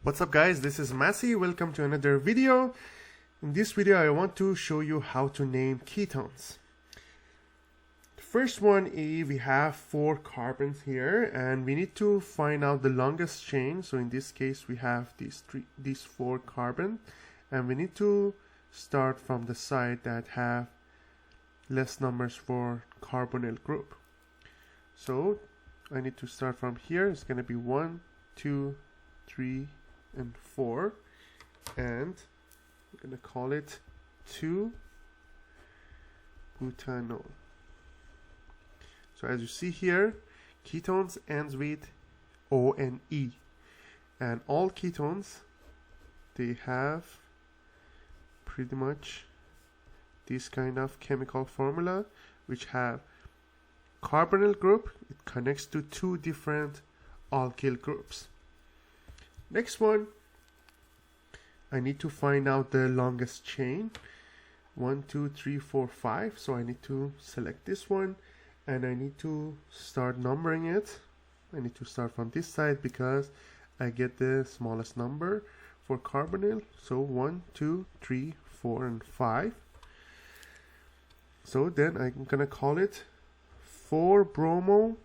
What's up guys, this is Massey. Welcome to another video. In this video I want to show you how to name ketones. The first one is we have 4 carbons here and we need to find out the longest chain. So in this case we have these 4 carbon and we need to start from the side that have less numbers for carbonyl group. So I need to start from here. It's going to be 1, 2, 3 and 4, and we're going to call it 2-butanol. So as you see here, ketones ends with O and E, and all ketones, they have pretty much this kind of chemical formula, which have carbonyl group. It connects to 2 different alkyl groups. Next one, I need to find out the longest chain. 1, 2, 3, 4, 5. So I need to select this one and I need to start numbering it. I need to start from this side because I get the smallest number for carbonyl. So 1, 2, 3, 4 and 5. So then I'm gonna call it 4-bromo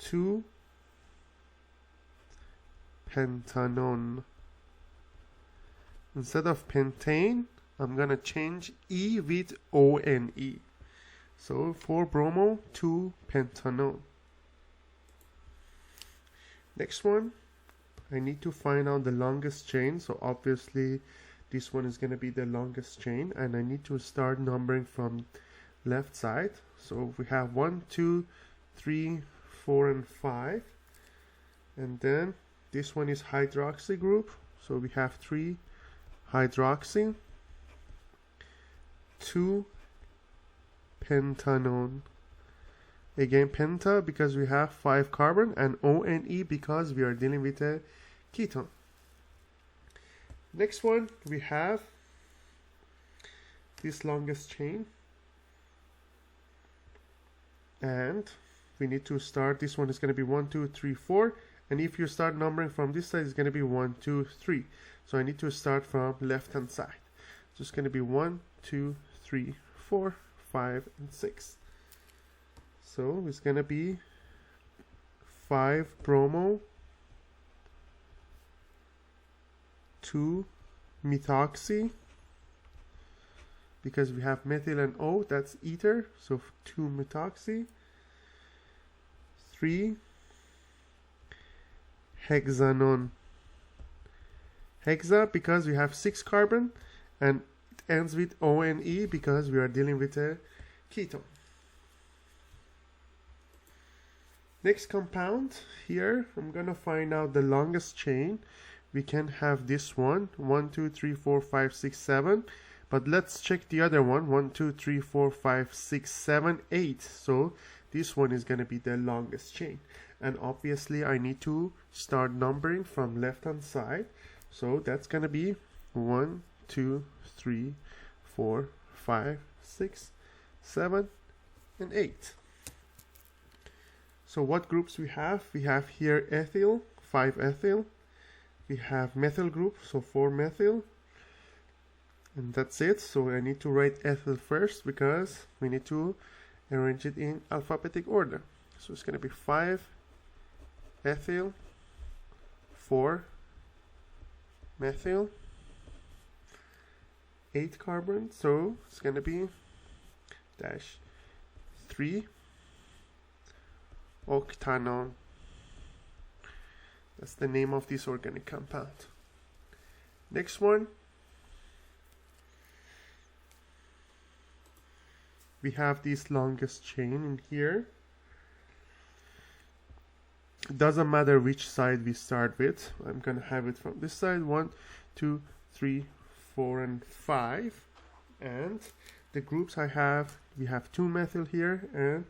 2-pentanone. Instead of pentane, I'm gonna change E with O and E. So 4-bromo 2-pentanone. Next one, I need to find out the longest chain. So obviously this one is gonna be the longest chain, and I need to start numbering from left side. So we have 1, 2, 3, 4 and 5, and then this one is hydroxy group, so we have 3 hydroxy, 2 pentanone, again penta because we have 5 carbon, and O and E because we are dealing with a ketone. Next one, we have this longest chain, and we need to start. This one is going to be 1, 2, 3, 4, and if you start numbering from this side, it's going to be 1, 2, 3. So I need to start from left hand side. So it's going to be 1, 2, 3, 4, 5 and 6. So it's going to be 5-bromo 2-methoxy, because we have methyl and O, that's ether, so 2-methoxy, 3-hexanone. Hexa because we have 6 carbon, and it ends with O and E because we are dealing with a ketone. Next compound here, I'm gonna find out the longest chain. We can have this one, 1, 2, 3, 4, 5, 6, 7. But let's check the other one, 1, 2, 3, 4, 5, 6, 7, 8. So this one is going to be the longest chain. And obviously I need to start numbering from left hand side. So that's going to be 1, 2, 3, 4, 5, 6, 7, and 8. So what groups we have? We have here ethyl, 5-ethyl. We have methyl group, so 4-methyl. And that's it. So I need to write ethyl first because we need to arrange it in alphabetic order. So it's going to be 5-ethyl, 4-methyl, 8 carbon. So it's going to be -3-octanone. That's the name of this organic compound. Next one, we have this longest chain in here. It doesn't matter which side we start with. I'm gonna have it from this side, 1, 2, 3, 4 and 5. And the groups I have, we have 2-methyl here and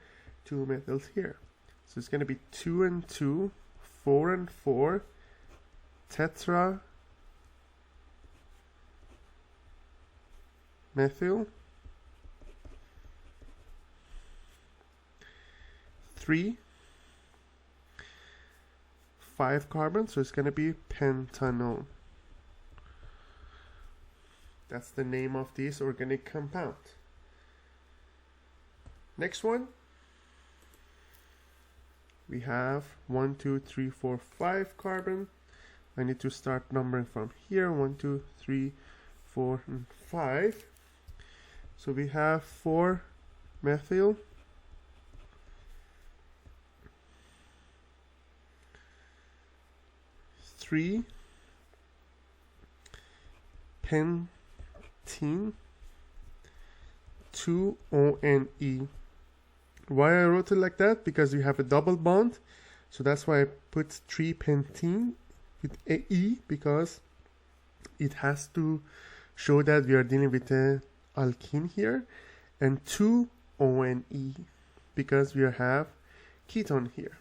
2 methyls here. So it's gonna be 2 and 2, 4 and 4, tetra methyl, 3 5 carbons, so it's going to be pentanone. That's the name of this organic compound. Next one, we have 1, 2, 3, 4, 5 carbon. I need to start numbering from here. 1, 2, 3, 4, and 5. So we have 4 methyl, 3 pentene, 2 ONE. Why I wrote it like that? Because we have a double bond, so that's why I put 3 pentene with a E, because it has to show that we are dealing with a alkene here, and 2 ONE because we have ketone here.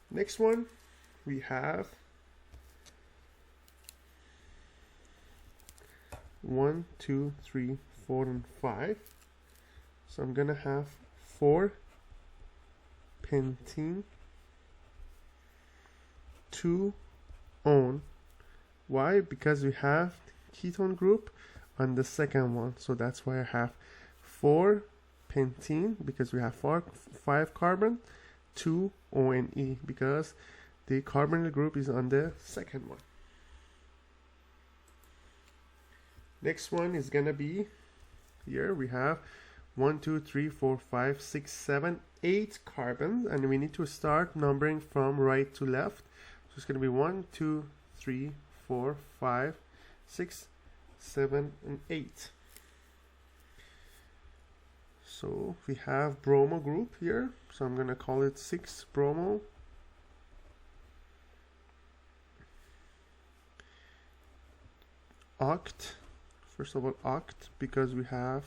Next one, we have 1, 2, 3, 4, and 5. So I'm gonna have 4 pentene, 2 ON. Why? Because we have ketone group on the second one, so that's why I have 4 pentene because we have 5 carbon, 2 ONE because the carbonyl group is on the second one. Next one is gonna be here. We have 1, 2, 3, 4, 5, 6, 7, 8 carbons, and we need to start numbering from right to left. So it's gonna be 1, 2, 3, 4, 5, 6, 7, and 8. So we have bromo group here, so I'm gonna call it 6 bromo. Oct, first of all oct, because we have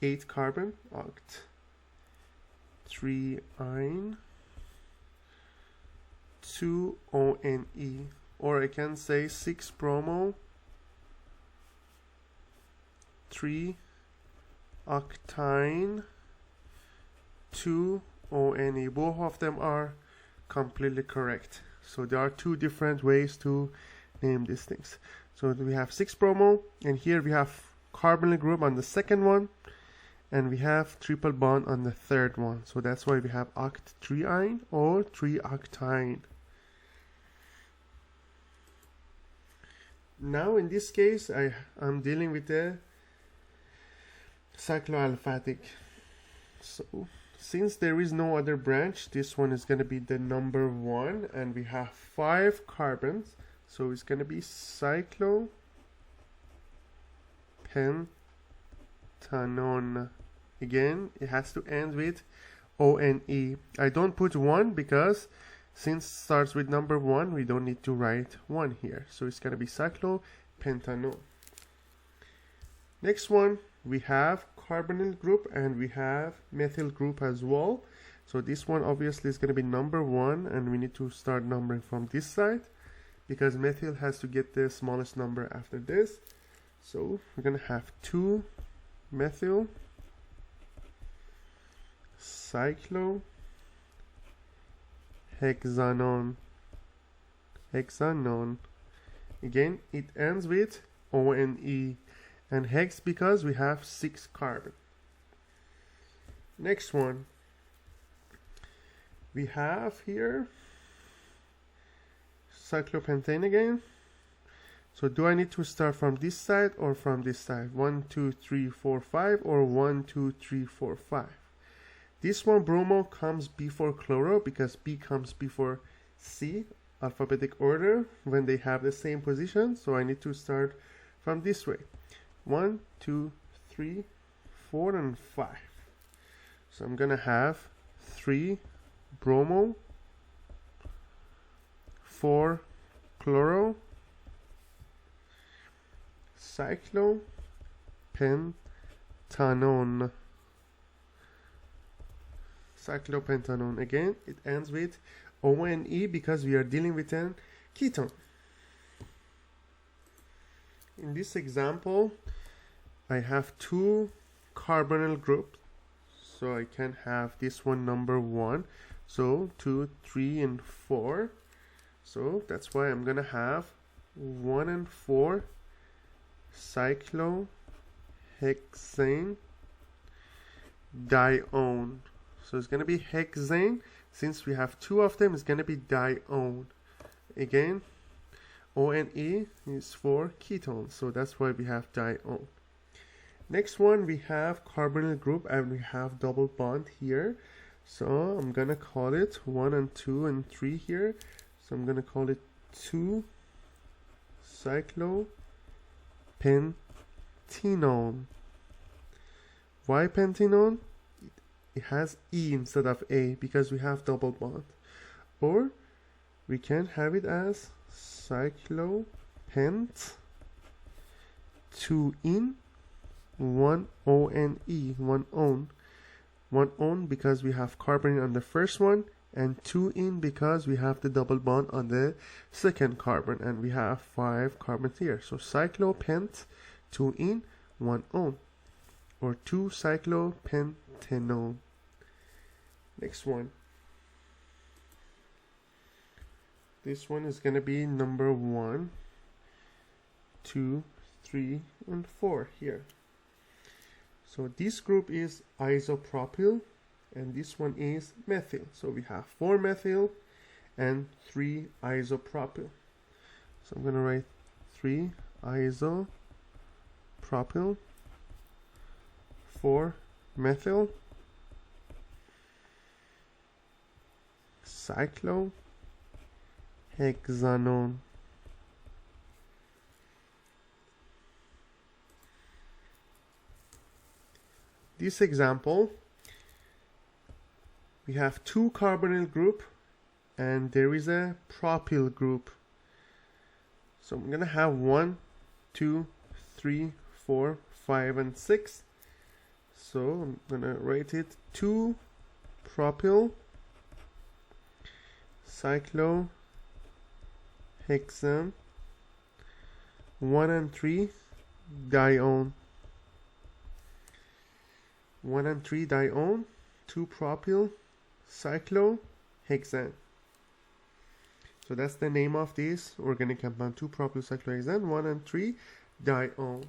8 carbon, oct. 3 ine, 2 ONE, or I can say 6 bromo, 3 octine, 2 ONE. Both of them are completely correct. So there are 2 different ways to name these things. So we have 6 bromo, and here we have carbonyl group on the second one, and we have triple bond on the third one. So that's why we have oct-3-ine or 3-octine. Now in this case, I'm dealing with the cycloaliphatic. So since there is no other branch, this one is going to be the number 1, and we have 5 carbons. So it's going to be cyclopentanone. Again, it has to end with ONE. I don't put 1 because since it starts with number 1, we don't need to write 1 here. So it's going to be cyclopentanone. Next one, we have carbonyl group and we have methyl group as well. So this one obviously is going to be number 1, and we need to start numbering from this side, because methyl has to get the smallest number after this. So we're going to have 2 methyl cyclohexanone. Again, it ends with ONE, and hex because we have 6 carbon. Next one, we have here cyclopentane again. So do I need to start from this side or from this side? 1, 2, 3, 4, 5, or 1, 2, 3, 4, 5. This one, bromo, comes before chloro because B comes before C, alphabetic order, when they have the same position. So I need to start from this way. 1, 2, 3, 4, and 5. So I'm gonna have 3 bromo, 4 chloro, cyclopentanone. Again, it ends with ONE because we are dealing with an ketone. In this example, I have 2 carbonyl groups, so I can have this one number 1. So 2, 3, and 4. So that's why I'm gonna have 1 and 4 cyclohexane dione. So it's gonna be hexane. Since we have 2 of them, it's gonna be dione. Again, O-N-E is for ketones, so that's why we have dione. Next one, we have carbonyl group, and we have double bond here. So I'm gonna call it 1 and 2 and 3 here. So I'm gonna call it 2 cyclopentenone. Why pentenone? It has E instead of A because we have double bond. Or we can have it as cyclopent 2 in 1 O-N-E, 1 on. 1 on because we have carbon on the first one, and 2 in because we have the double bond on the second carbon, and we have 5 carbons here. So cyclopent 2 in 1 on, or 2 cyclopentenone. Next one. This one is going to be number 1, 2, 3, and 4 here. So this group is isopropyl, and this one is methyl. So we have 4 methyl and 3 isopropyl. So I'm going to write 3 isopropyl, 4 methyl, cyclohexanone. This example, we have 2 carbonyl group and there is a propyl group. So I'm gonna have 1, 2, 3, 4, 5, and 6. So I'm gonna write it 2 propyl cyclohexane, 1 and 3 dione. 1 and 3 dione, 2 propyl cyclohexane. So that's the name of this organic compound, 2 propyl cyclohexane, 1 and 3 dione.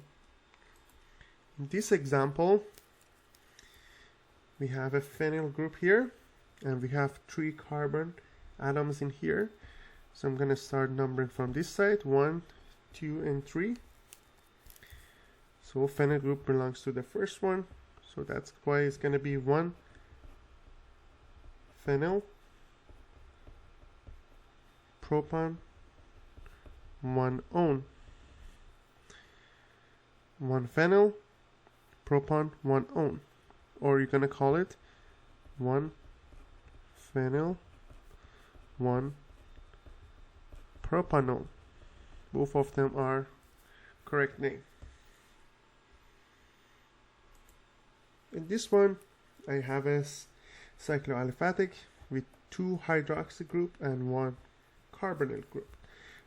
In this example, we have a phenyl group here, and we have 3 carbon atoms in here. So I'm going to start numbering from this side, 1, 2, and 3. So phenyl group belongs to the first one. So that's why it's going to be 1 phenyl, propan, 1 on. 1 phenyl, propan, 1 on. Or you're going to call it 1 phenyl, 1 propanol. Both of them are correct name. In this one, I have a cycloaliphatic with 2 hydroxy group and 1 carbonyl group.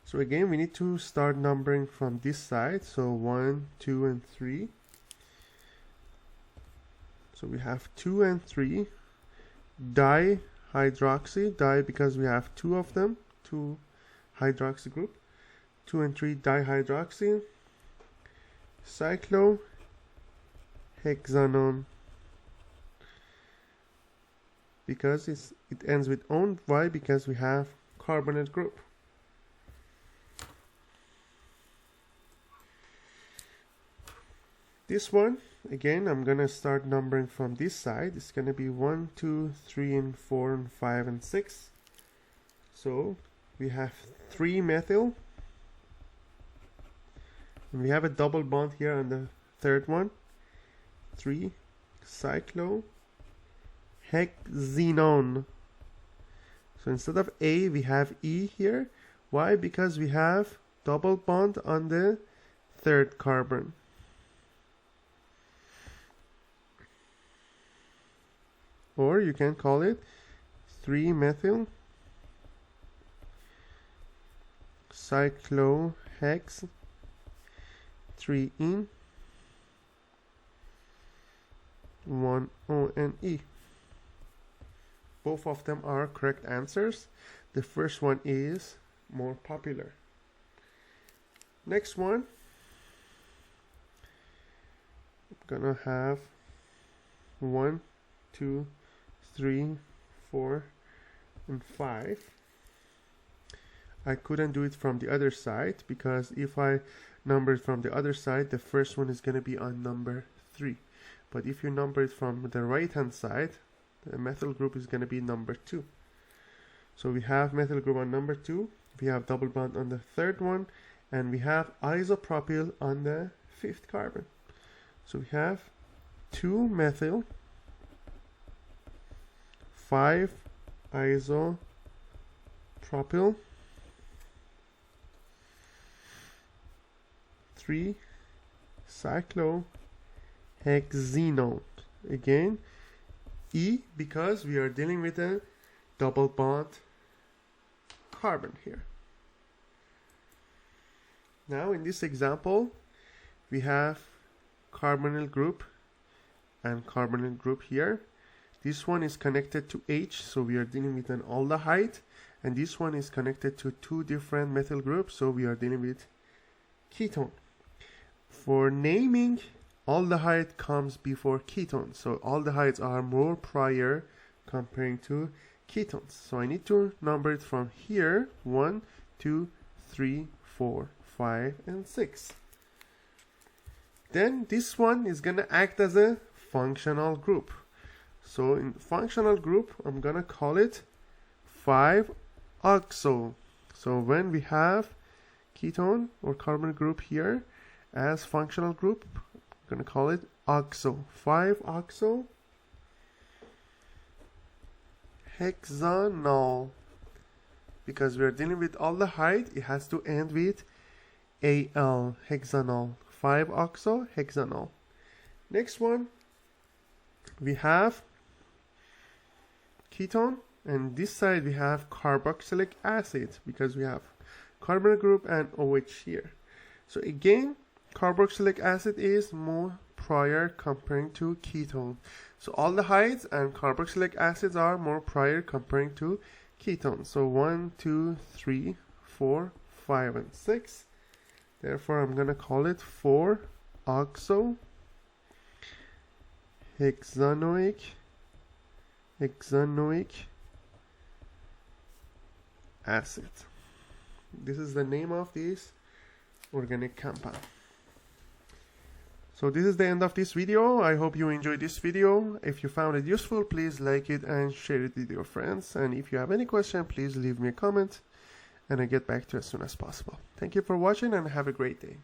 So again, we need to start numbering from this side. So 1, 2, and 3. So we have 2 and 3 dihydroxy, di because we have 2 of them, 2 hydroxy group, 2 and 3 dihydroxy, cyclohexanone, because it ends with on. Why? Because we have carbonyl group. This one, again, I'm gonna start numbering from this side. It's gonna be 1, 2, 3, and 4, and 5, and 6. So we have 3 methyl, and we have a double bond here on the third one. 3 cyclohexenone. So instead of A, we have E here. Why? Because we have double bond on the third carbon. Or you can call it 3 methyl cyclohex, 3 in, 1 O-N-E. both of them are correct answers. The first one is more popular. Next one, I'm gonna have 1, 2, 3, 4, and 5. I couldn't do it from the other side because if I number it from the other side, the first one is going to be on number 3. But if you number it from the right hand side, the methyl group is going to be number 2. So we have methyl group on number 2, we have double bond on the third one, and we have isopropyl on the 5th carbon. So we have 2 methyl, 5 isopropyl, 3 cyclohexenone. Again, E, because we are dealing with a double bond carbon here. Now in this example, we have carbonyl group and carbonyl group here. This one is connected to H, so we are dealing with an aldehyde, and this one is connected to 2 different methyl groups, so we are dealing with ketone. For naming, aldehyde comes before ketone, so aldehydes are more prior comparing to ketones. So I need to number it from here: 1, 2, 3, 4, 5, and 6. Then this one is gonna act as a functional group. So in functional group, I'm gonna call it 5-oxo. So when we have ketone or carbon group here as functional group, I'm going to call it oxo. 5-oxo hexanol. Because we are dealing with aldehyde, it has to end with Al, hexanol. 5-oxo hexanol. Next one, we have ketone, and this side we have carboxylic acid because we have carbon group and OH here. So again, carboxylic acid is more prior comparing to ketone. So aldehydes and carboxylic acids are more prior comparing to ketones. So 1, 2, 3, 4, 5, and 6. Therefore, I'm going to call it 4-oxo hexanoic acid. This is the name of this organic compound. So this is the end of this video. I hope you enjoyed this video. If you found it useful, please like it and share it with your friends. And if you have any question, please leave me a comment and I'll get back to you as soon as possible. Thank you for watching and have a great day.